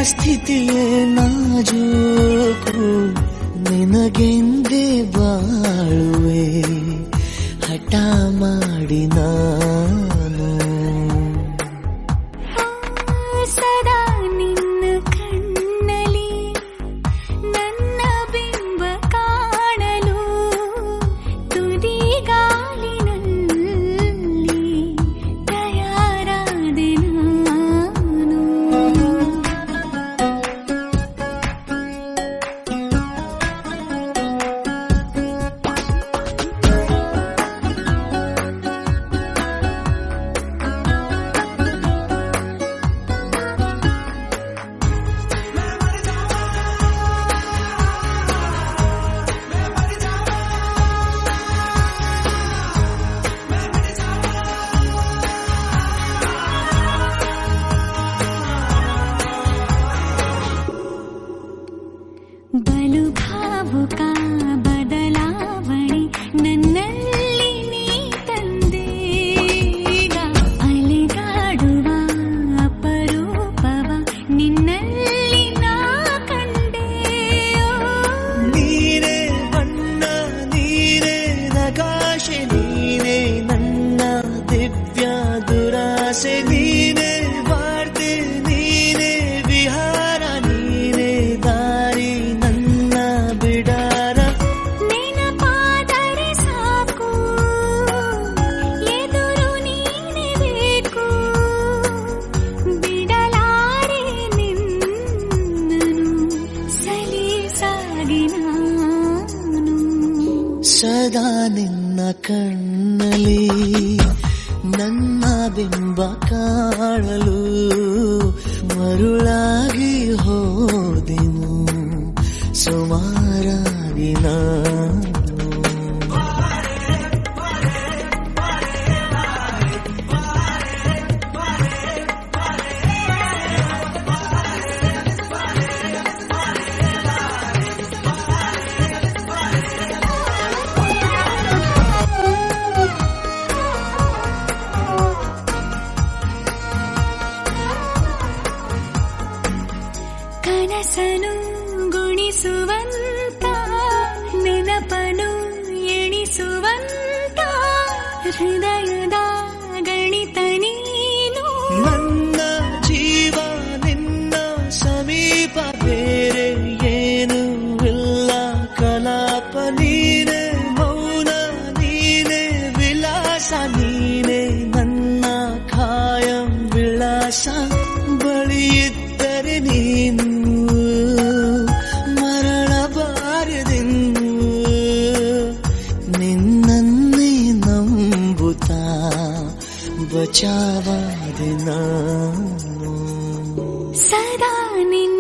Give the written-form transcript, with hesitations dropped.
ಸ್ಥಿತಿಯೇ ನಾಜೂಕು ನಿನಗೆಂದೇ ಬಾಳುವೆ ಹಠ ಮಾಡಿ ನಾನು ಸದಾ ನಿನ್ನ ಕಣ್ಣಲ್ಲಿ ನನ್ನ ಬಿಂಬ ಕಾಣಲು ತುದಿಗಾಲಿನಲ್ಲಿ ತಯಾರಾದೆ ನಾನು ಬಲು ಭಾವುಕ ಬದಲಾವಣೆ ನನ್ನಲ್ಲಿ ನೀ ತಂದೆ ಈಗ ಅಲೆದಾಡುವ ಅಪರೂಪವ ನಿನ್ನಲ್ಲಿ ನಾ ಕಂಡೆ ನೀನೇ ಬಣ್ಣ ನೀನೇ ನಗಾಶೆ ನೀನೇ ನನ್ನ ದಿವ್ಯ ದುರಾಸೆ ನೀನೇ ವಾರ್ತೆ ನೀನೇ ವಿಹಾರ ನೀನೇ ದಾರಿ ನನ್ನ ಬಿಡಾರ ನೆನಪಾದರೆ ಸಾಕು ಎದುರು ನೀನೇ ಬೇಕು ಬಿಡಲಾರೆ ನಿನ್ನನು ಸಲೀಸಾಗಿ ನಾನು ಸದಾ ನಿನ್ನ ಕಣ್ಣಲ್ಲಿ ನನ್ನ ಬಿಂಬ ಕಾಣಲು ಮರುಳಾಗಿ ಹೋದೆನು ಸುಮಾರಾಗಿ ನಾನು ಕನಸನು ಗುಣಿಸುವಂತ ನೆನಪನು ಎಣಿಸುವಂತ ಹೃದಯದ ಗಣಿತ ನೀನು ನನ್ನ ಜೀವ ನಿನ್ನ ಸಮೀಪ ಬೇರೆ ಏನೂ ಇಲ್ಲ ಕಲಾಪ ನೀನೇ ಮೌನ ನೀನೇ ವಿಲಾಸ ನೀನೇ ನನ್ನ ಖಾಯಂ ವಿಳಾಸ ಬಳಿಯಿದ್ದರೆ ನೀನು ಮರಳಬಾರದೆಂದು ನಿನ್ನನ್ನೇ ನಂಬುತ್ತಾ ಬಚಾವಾದೆ ನಾನು ಸದಾ ನಿನ್ನ